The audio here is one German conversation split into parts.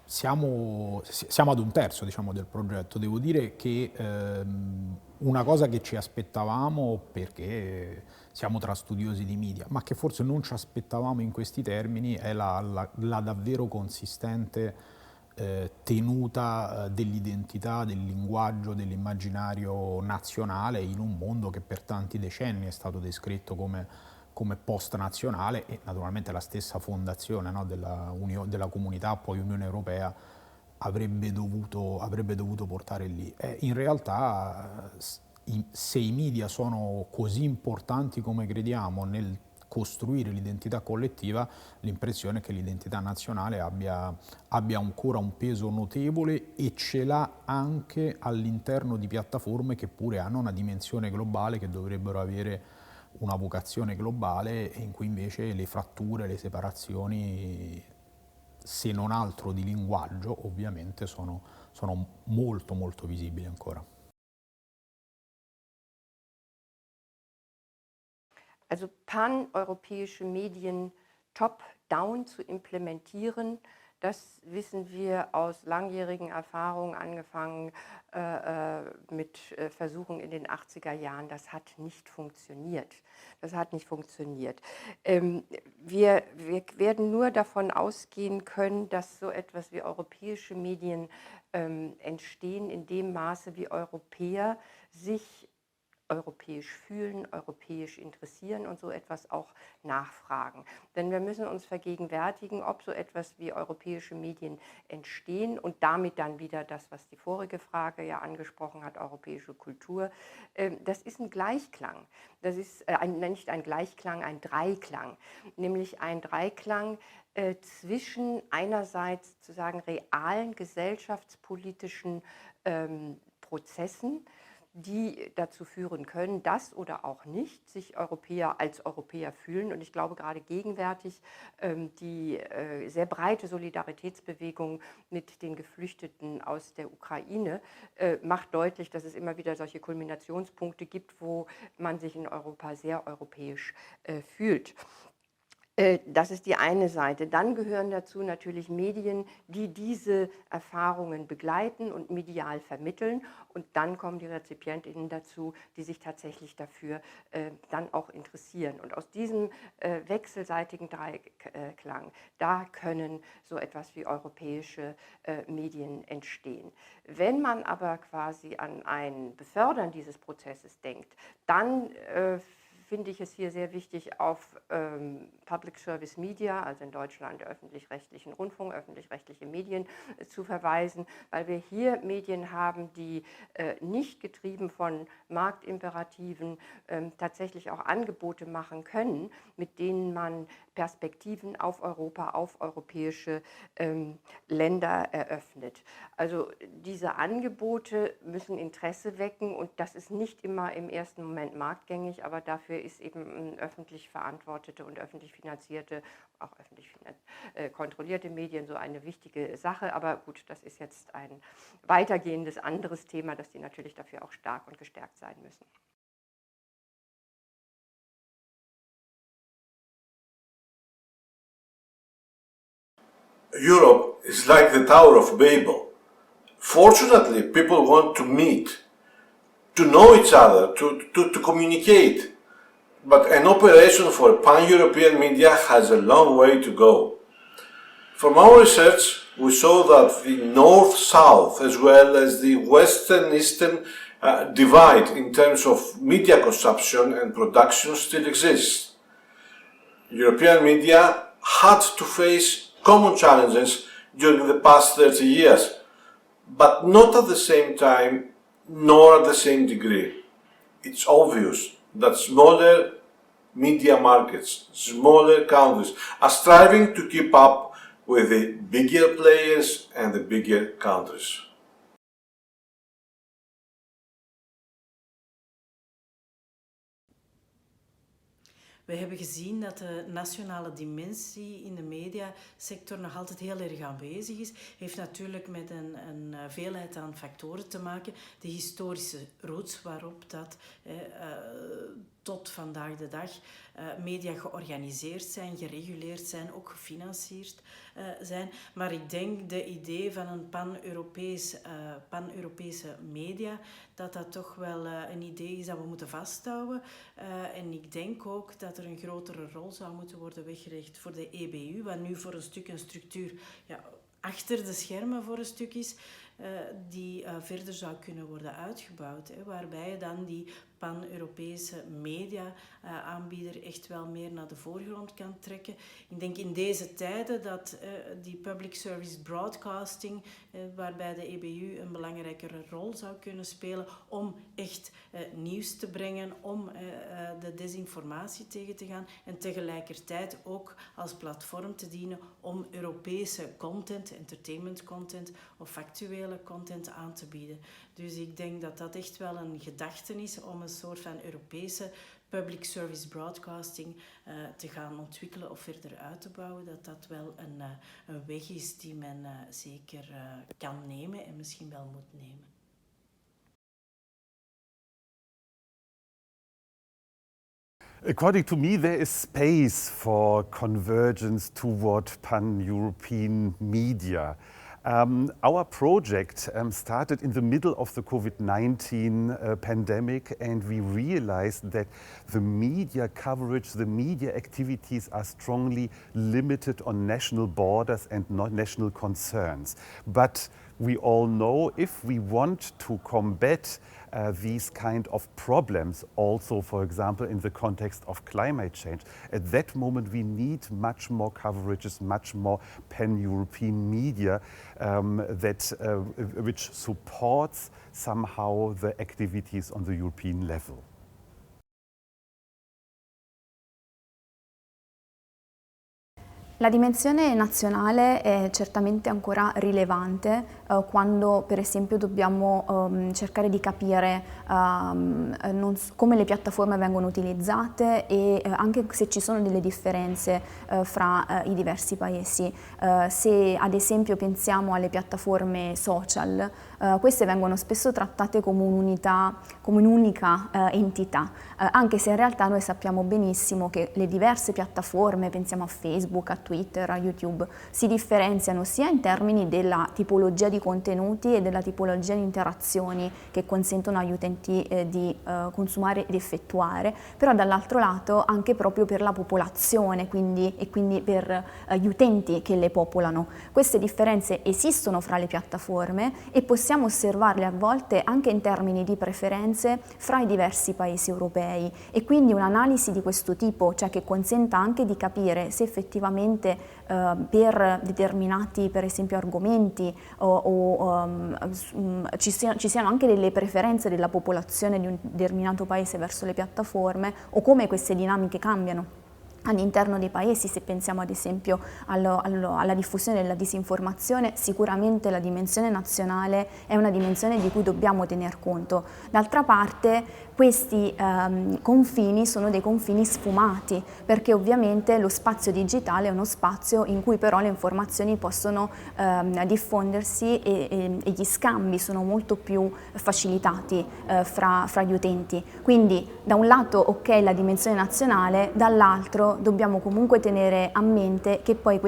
siamo ad un terzo, diciamo, del progetto. Devo dire che una cosa che ci aspettavamo, perché siamo tra studiosi di media, ma che forse non ci aspettavamo in questi termini, è la davvero consistente tenuta dell'identità, del linguaggio, dell'immaginario nazionale in un mondo che per tanti decenni è stato descritto come post-nazionale, e naturalmente la stessa fondazione, no, della comunità, poi Unione Europea, avrebbe dovuto portare lì. In realtà, se i media sono così importanti come crediamo nel costruire l'identità collettiva, l'impressione è che l'identità nazionale abbia ancora un peso notevole, e ce l'ha anche all'interno di piattaforme che pure hanno una dimensione globale, che dovrebbero avere una vocazione globale, e in cui invece le fratture, le separazioni, se non altro di linguaggio, ovviamente sono molto molto visibili ancora. Also paneuropäische Medien top-down zu implementieren, das wissen wir aus langjährigen Erfahrungen, angefangen mit Versuchen in den 80er Jahren. Das hat nicht funktioniert. Das hat nicht funktioniert. Wir werden nur davon ausgehen können, dass so etwas wie europäische Medien entstehen, in dem Maße, wie Europäer sich europäisch fühlen, europäisch interessieren und so etwas auch nachfragen. Denn wir müssen uns vergegenwärtigen, ob so etwas wie europäische Medien entstehen und damit dann wieder das, was die vorige Frage ja angesprochen hat, europäische Kultur, das ist ein Gleichklang. Das ist nicht ein Gleichklang, ein Dreiklang, nämlich ein Dreiklang zwischen einerseits zu sagen realen gesellschaftspolitischen Prozessen, die dazu führen können, dass oder auch nicht sich Europäer als Europäer fühlen. Und ich glaube, gerade gegenwärtig die sehr breite Solidaritätsbewegung mit den Geflüchteten aus der Ukraine macht deutlich, dass es immer wieder solche Kulminationspunkte gibt, wo man sich in Europa sehr europäisch fühlt. Das ist die eine Seite. Dann gehören dazu natürlich Medien, die diese Erfahrungen begleiten und medial vermitteln. Und dann kommen die RezipientInnen dazu, die sich tatsächlich dafür dann auch interessieren. Und aus diesem wechselseitigen Dreiklang, da können so etwas wie europäische Medien entstehen. Wenn man aber quasi an ein Befördern dieses Prozesses denkt, dann finde ich es hier sehr wichtig, auf Public Service Media, also in Deutschland öffentlich-rechtlichen Rundfunk, öffentlich-rechtliche Medien zu verweisen, weil wir hier Medien haben, die nicht getrieben von Marktimperativen tatsächlich auch Angebote machen können, mit denen man Perspektiven auf Europa, auf europäische Länder eröffnet. Also diese Angebote müssen Interesse wecken, und das ist nicht immer im ersten Moment marktgängig, aber dafür ist eben öffentlich verantwortete und öffentlich finanzierte, auch öffentlich kontrollierte Medien so eine wichtige Sache. Aber gut, das ist jetzt ein weitergehendes anderes Thema, dass die natürlich dafür auch stark und gestärkt sein müssen. Europe is like the Tower of Babel. Fortunately, people want to meet, to know each other, to communicate. But an operation for pan-European media has a long way to go. From our research, we saw that the north-south as well as the western-eastern divide in terms of media consumption and production still exists. European media had to face common challenges during the past 30 years, but not at the same time nor at the same degree. It's obvious that smaller media markets, smaller countries are striving to keep up with the bigger players and the bigger countries. We hebben gezien dat de nationale dimensie in de mediasector nog altijd heel erg aanwezig is. Heeft natuurlijk met een veelheid aan factoren te maken. De historische roots waarop dat tot vandaag de dag media georganiseerd zijn, gereguleerd zijn, ook gefinancierd zijn. Maar ik denk de idee van een pan-Europese media, dat toch wel een idee is dat we moeten vasthouden. En ik denk ook dat er een grotere rol zou moeten worden weggelegd voor de EBU, wat nu voor een stuk een structuur achter de schermen voor een stuk is, die verder zou kunnen worden uitgebouwd. Waarbij je dan die pan-Europese media-aanbieder echt wel meer naar de voorgrond kan trekken. Ik denk in deze tijden dat die public service broadcasting, waarbij de EBU een belangrijkere rol zou kunnen spelen om echt nieuws te brengen, om de desinformatie tegen te gaan en tegelijkertijd ook als platform te dienen om Europese content, entertainment content of factuele content aan te bieden. Dus ik denk dat dat echt wel een gedachte is om een soort van Europese public service broadcasting te gaan ontwikkelen of verder uit te bouwen. Dat dat wel een weg is die men zeker kan nemen en misschien wel moet nemen. According to me, there is space for convergence toward pan-European media. Our project started in the middle of the COVID-19 pandemic, and we realized that the media coverage, the media activities are strongly limited on national borders and not national concerns. But we all know if we want to combat these kind of problems, also, for example, in the context of climate change, at that moment we need much more coverages, much more pan-European media which supports somehow the activities on the European level. La dimensione nazionale è certamente ancora rilevante quando per esempio dobbiamo cercare di capire come le piattaforme vengono utilizzate e anche se ci sono delle differenze fra i diversi paesi. Se ad esempio pensiamo alle piattaforme social, queste vengono spesso trattate come un'unità, come un'unica entità, anche se in realtà noi sappiamo benissimo che le diverse piattaforme, pensiamo a Facebook, a Twitter, a YouTube, si differenziano sia in termini della tipologia di contenuti e della tipologia di interazioni che consentono agli utenti di consumare ed effettuare, però dall'altro lato anche proprio per la popolazione e quindi per gli utenti che le popolano. Queste differenze esistono fra le piattaforme e possiamo osservarle a volte anche in termini di preferenze fra i diversi paesi europei e quindi un'analisi di questo tipo, cioè che consenta anche di capire se effettivamente per determinati per esempio argomenti ci siano anche delle preferenze della popolazione di un determinato paese verso le piattaforme o come queste dinamiche cambiano all'interno dei paesi. Se pensiamo ad esempio alla diffusione della disinformazione, sicuramente la dimensione nazionale è una dimensione di cui dobbiamo tener conto. D'altra parte questi confini sono dei confini sfumati, perché ovviamente lo spazio digitale è uno spazio in cui però le informazioni possono diffondersi e gli scambi sono molto più facilitati fra gli utenti. Quindi da un lato ok la dimensione nazionale, dall'altro dobbiamo comunque tenere a mente che poi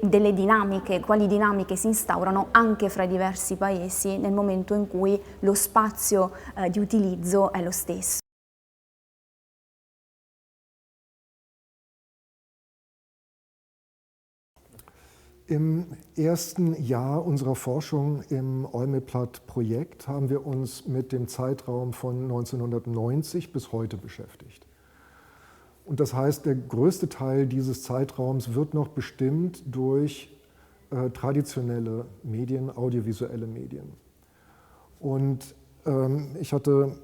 delle dinamiche, quali dinamiche si instaurano anche fra i diversi paesi nel momento in cui lo spazio di utilizzo è lo stesso. Im ersten Jahr unserer Forschung im EUMEPLAT-Projekt haben wir uns mit dem Zeitraum von 1990 bis heute beschäftigt. Und das heißt, der größte Teil dieses Zeitraums wird noch bestimmt durch traditionelle Medien, audiovisuelle Medien. Und ich hatte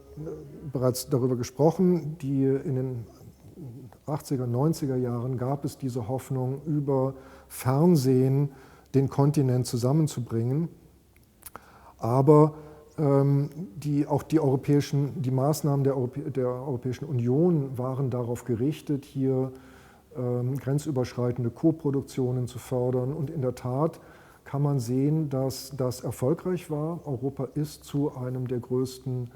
bereits darüber gesprochen, in den 80er, 90er Jahren gab es diese Hoffnung, über Fernsehen den Kontinent zusammenzubringen. Aber auch die Maßnahmen der Europäischen Union waren darauf gerichtet, hier grenzüberschreitende Koproduktionen zu fördern. Und in der Tat kann man sehen, dass das erfolgreich war. Europa ist zu einem der größten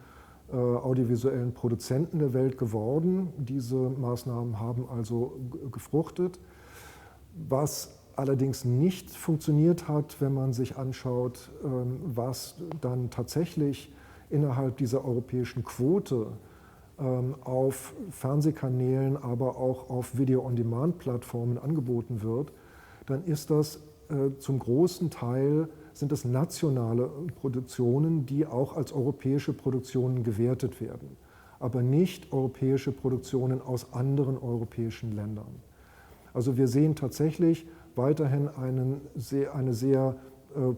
audiovisuellen Produzenten der Welt geworden. Diese Maßnahmen haben also gefruchtet. Was allerdings nicht funktioniert hat, wenn man sich anschaut, was dann tatsächlich innerhalb dieser europäischen Quote auf Fernsehkanälen, aber auch auf Video-on-Demand-Plattformen angeboten wird, dann ist das zum großen Teil sind es nationale Produktionen, die auch als europäische Produktionen gewertet werden, aber nicht europäische Produktionen aus anderen europäischen Ländern. Also wir sehen tatsächlich weiterhin eine sehr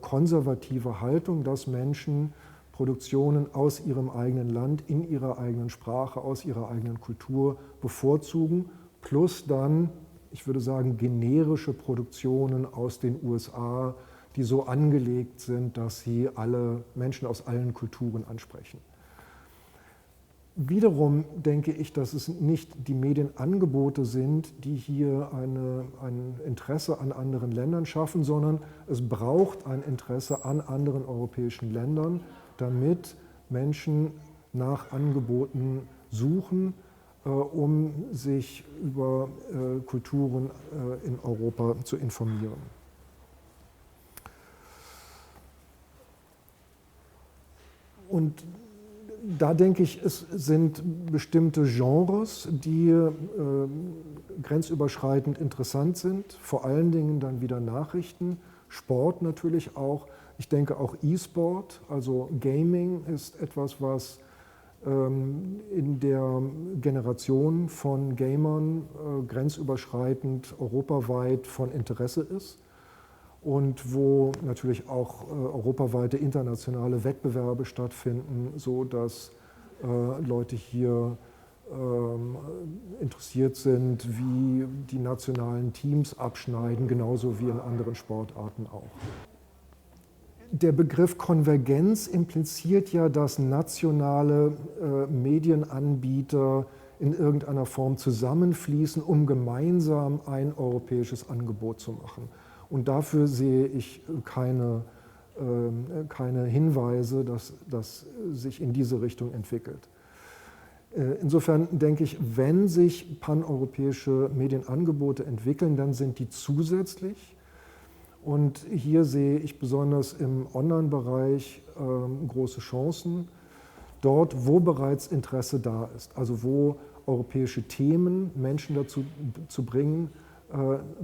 konservative Haltung, dass Menschen Produktionen aus ihrem eigenen Land, in ihrer eigenen Sprache, aus ihrer eigenen Kultur bevorzugen, plus dann, ich würde sagen, generische Produktionen aus den USA, die so angelegt sind, dass sie alle Menschen aus allen Kulturen ansprechen. Wiederum denke ich, dass es nicht die Medienangebote sind, die hier ein Interesse an anderen Ländern schaffen, sondern es braucht ein Interesse an anderen europäischen Ländern, damit Menschen nach Angeboten suchen, um sich über Kulturen in Europa zu informieren. Und da denke ich, es sind bestimmte Genres, die grenzüberschreitend interessant sind, vor allen Dingen dann wieder Nachrichten, Sport natürlich auch. Ich denke auch E-Sport, also Gaming ist etwas, was in der Generation von Gamern grenzüberschreitend europaweit von Interesse ist. Und wo natürlich auch europaweite internationale Wettbewerbe stattfinden, so dass Leute hier interessiert sind, wie die nationalen Teams abschneiden, genauso wie in anderen Sportarten auch. Der Begriff Konvergenz impliziert ja, dass nationale Medienanbieter in irgendeiner Form zusammenfließen, um gemeinsam ein europäisches Angebot zu machen. Und dafür sehe ich keine Hinweise, dass das sich in diese Richtung entwickelt. Insofern denke ich, wenn sich paneuropäische Medienangebote entwickeln, dann sind die zusätzlich. Und hier sehe ich besonders im Online-Bereich große Chancen, dort, wo bereits Interesse da ist, also wo europäische Themen Menschen dazu zu bringen,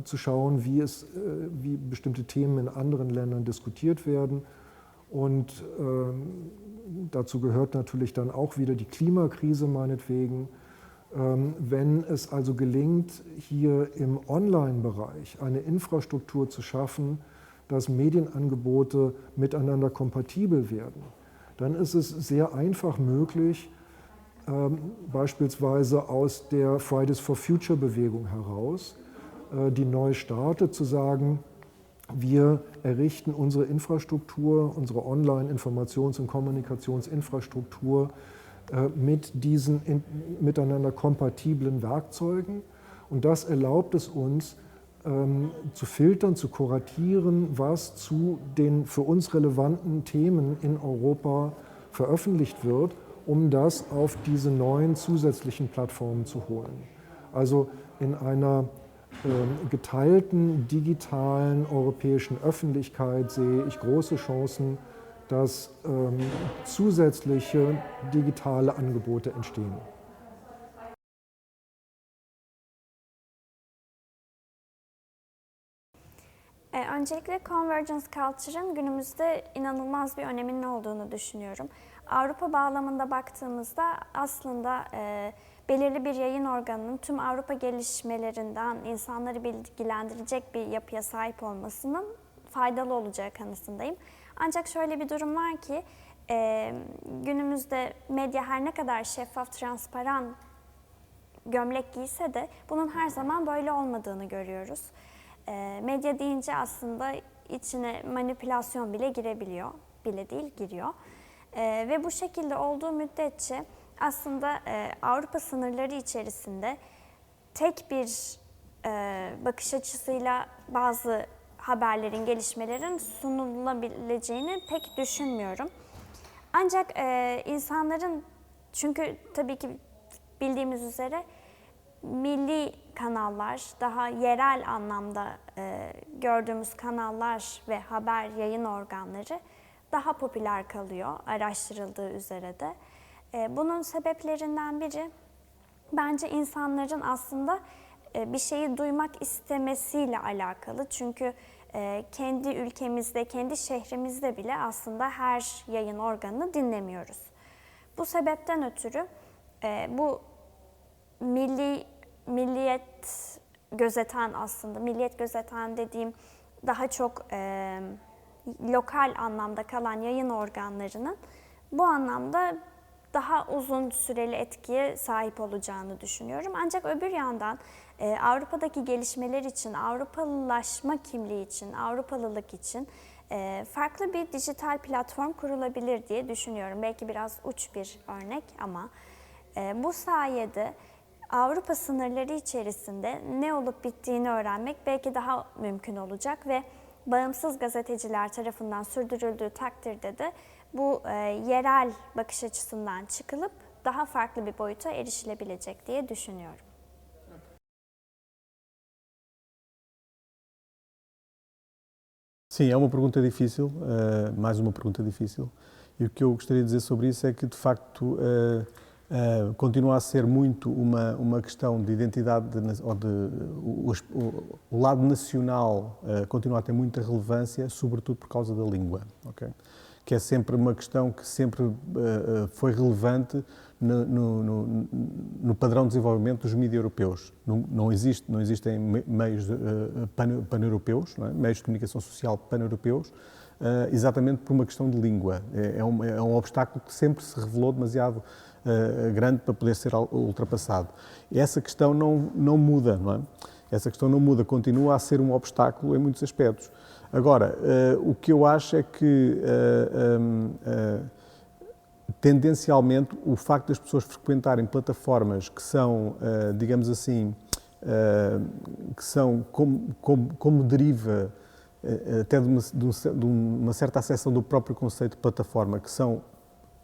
zu schauen, wie bestimmte Themen in anderen Ländern diskutiert werden. Und dazu gehört natürlich dann auch wieder die Klimakrise meinetwegen. Wenn es also gelingt, hier im Online-Bereich eine Infrastruktur zu schaffen, dass Medienangebote miteinander kompatibel werden, dann ist es sehr einfach möglich, beispielsweise aus der Fridays for Future Bewegung heraus, die neu startet, zu sagen, wir errichten unsere Infrastruktur, unsere Online-Informations- und Kommunikationsinfrastruktur mit diesen miteinander kompatiblen Werkzeugen. Und das erlaubt es uns, zu filtern, zu kuratieren, was zu den für uns relevanten Themen in Europa veröffentlicht wird, um das auf diese neuen zusätzlichen Plattformen zu holen. Also in einer geteilten digitalen europäischen Öffentlichkeit sehe ich große Chancen, dass zusätzliche digitale Angebote entstehen. Öncelikle Convergence Culture'ın günümüzde inanılmaz bir öneminin olduğunu düşünüyorum. Avrupa bağlamında baktığımızda aslında belirli bir yayın organının tüm Avrupa gelişmelerinden insanları bilgilendirecek bir yapıya sahip olmasının faydalı olacağı kanısındayım. Ancak şöyle bir durum var ki günümüzde medya her ne kadar şeffaf, transparan gömlek giyse de bunun her zaman böyle olmadığını görüyoruz. Medya deyince aslında içine manipülasyon bile girebiliyor, bile değil giriyor. Ve bu şekilde olduğu müddetçe aslında Avrupa sınırları içerisinde tek bir bakış açısıyla bazı haberlerin, gelişmelerin sunulabileceğini pek düşünmüyorum. Ancak insanların Çünkü tabii ki bildiğimiz üzere milli kanallar, daha yerel anlamda gördüğümüz kanallar ve haber yayın organları daha popüler kalıyor araştırıldığı üzere de. Bunun sebeplerinden biri bence insanların aslında bir şeyi duymak istemesiyle alakalı. Çünkü kendi ülkemizde, kendi şehrimizde bile aslında her yayın organını dinlemiyoruz. Bu sebepten ötürü bu milliyet gözeten aslında, milliyet gözeten dediğim daha çok lokal anlamda kalan yayın organlarının bu anlamda daha uzun süreli etkiye sahip olacağını düşünüyorum. Ancak öbür yandan Avrupa'daki gelişmeler için, Avrupalılaşma kimliği için, Avrupalılık için farklı bir dijital platform kurulabilir diye düşünüyorum. Belki biraz uç bir örnek ama bu sayede Avrupa sınırları içerisinde ne olup bittiğini öğrenmek belki daha mümkün olacak ve bağımsız gazeteciler tarafından sürdürüldüğü takdirde de bu yerel bakış açısından çıkılıp daha farklı bir boyuta erişilebilecek diye düşünüyorum. Sim, é uma pergunta difícil, mais uma pergunta difícil. E o que eu gostaria de dizer sobre isso é que, de facto, continua a ser muito uma questão de identidade, o lado nacional continua a ter muita relevância, sobretudo por causa da língua, okay? Que é sempre uma questão que sempre foi relevante no padrão de desenvolvimento dos mídias europeus. Não existem meios pan-europeus, não é? Meios de comunicação social pan-europeus, exatamente por uma questão de língua. É um obstáculo que sempre se revelou demasiado grande para poder ser ultrapassado. Essa questão não muda, não é? Essa questão não muda, continua a ser um obstáculo em muitos aspectos. Agora, o que eu acho é que, tendencialmente, o facto das pessoas frequentarem plataformas que são, digamos assim, que são como deriva até de uma certa acessão do próprio conceito de plataforma, que são,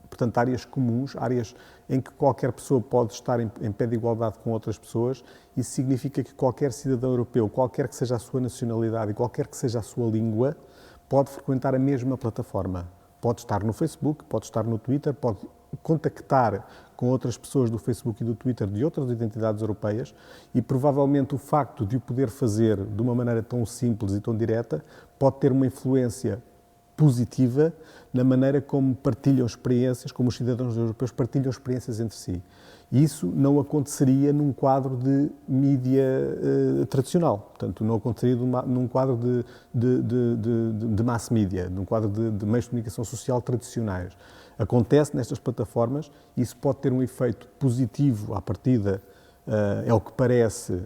portanto, áreas comuns, áreas em que qualquer pessoa pode estar em pé de igualdade com outras pessoas. Isso significa que qualquer cidadão europeu, qualquer que seja a sua nacionalidade e qualquer que seja a sua língua, pode frequentar a mesma plataforma. Pode estar no Facebook, pode estar no Twitter, pode contactar com outras pessoas do Facebook e do Twitter de outras identidades europeias e provavelmente o facto de o poder fazer de uma maneira tão simples e tão direta pode ter uma influência positiva na maneira como partilham experiências, como os cidadãos europeus partilham experiências entre si. E isso não aconteceria num quadro de mídia tradicional, portanto, não aconteceria num quadro de mass media, num quadro de meios de comunicação social tradicionais. Acontece nestas plataformas e isso pode ter um efeito positivo à partida, é o que parece,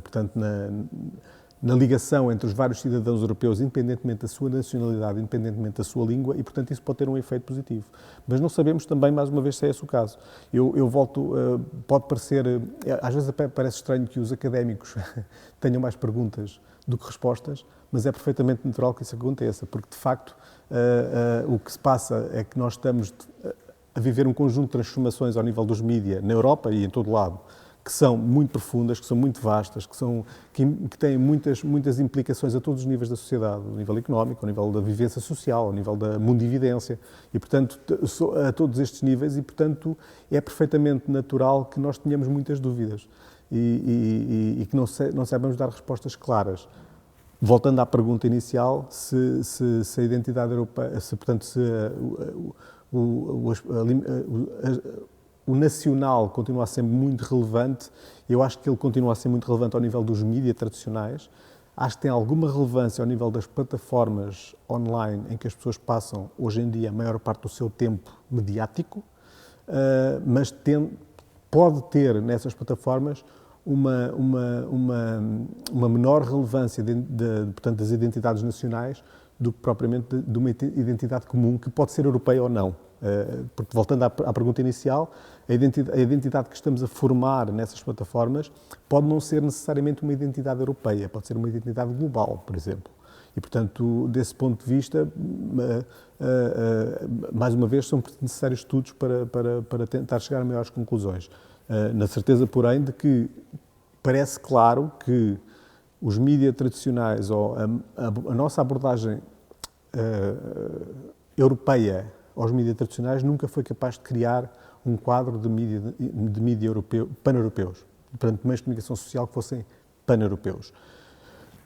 portanto, na ligação entre os vários cidadãos europeus, independentemente da sua nacionalidade, independentemente da sua língua, e, portanto, isso pode ter um efeito positivo. Mas não sabemos também, mais uma vez, se é esse o caso. Eu volto, pode parecer, às vezes parece estranho que os académicos tenham mais perguntas do que respostas, mas é perfeitamente natural que isso aconteça, porque, de facto, o que se passa é que nós estamos a viver um conjunto de transformações ao nível dos mídias, na Europa e em todo lado, que são muito profundas, que são muito vastas, que têm muitas implicações a todos os níveis da sociedade, ao nível económico, ao nível da vivência social, ao nível da mundividência, e, portanto, a todos estes níveis, e, portanto, é perfeitamente natural que nós tenhamos muitas dúvidas e que não saibamos dar respostas claras. Voltando à pergunta inicial, se a identidade europeia, o nacional continua a ser muito relevante, eu acho que ele continua a ser muito relevante ao nível dos mídias tradicionais, acho que tem alguma relevância ao nível das plataformas online em que as pessoas passam, hoje em dia, a maior parte do seu tempo mediático, mas pode ter nessas plataformas uma menor relevância portanto, das identidades nacionais do que propriamente de uma identidade comum que pode ser europeia ou não. Porque, voltando à pergunta inicial, a identidade que estamos a formar nessas plataformas pode não ser necessariamente uma identidade europeia, pode ser uma identidade global, por exemplo. E, portanto, desse ponto de vista, mais uma vez, são necessários estudos para tentar chegar a maiores conclusões. Na certeza, porém, de que parece claro que os mídias tradicionais ou a nossa abordagem europeia aos mídias tradicionais nunca foi capaz de criar um quadro de mídia pan-europeus, portanto, meios de comunicação social que fossem pan-europeus.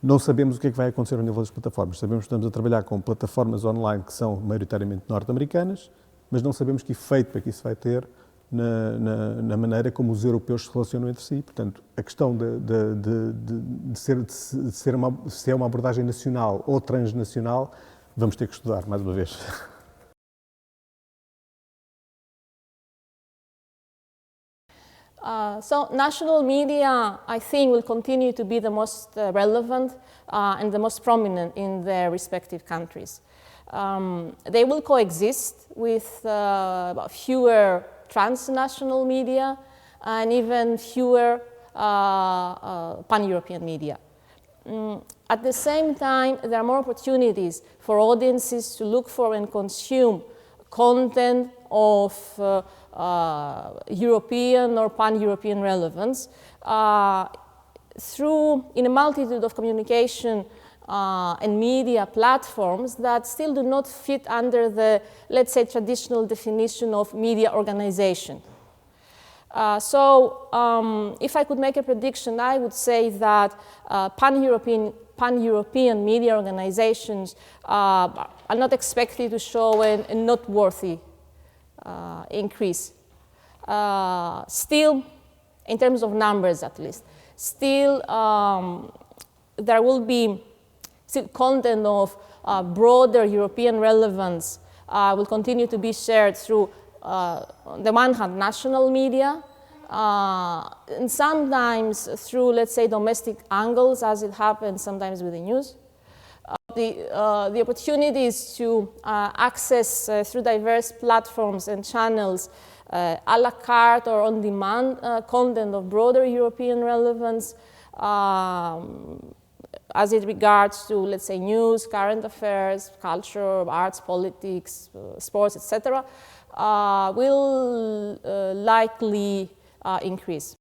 Não sabemos o que é que vai acontecer ao nível das plataformas. Sabemos que estamos a trabalhar com plataformas online que são maioritariamente norte-americanas, mas não sabemos que efeito é que isso vai ter na maneira como os europeus se relacionam entre si. Portanto, a questão de ser uma abordagem nacional ou transnacional, vamos ter que estudar mais uma vez. So national media, I think, will continue to be the most relevant and the most prominent in their respective countries. They will coexist with fewer transnational media and even fewer pan-European media. At the same time, there are more opportunities for audiences to look for and consume content of European or pan-European relevance in a multitude of communication and media platforms that still do not fit under the, let's say, traditional definition of media organization. If I could make a prediction, I would say that pan-European media organizations are not expected to show a noteworthy increase. Still, in terms of numbers at least, still there will be content of broader European relevance will continue to be shared through, on the one hand, national media, and sometimes through, let's say, domestic angles, as it happens sometimes with the news. The opportunities to access through diverse platforms and channels a la carte or on-demand content of broader European relevance as it regards to, let's say, news, current affairs, culture, arts, politics, sports, etc., will likely increase.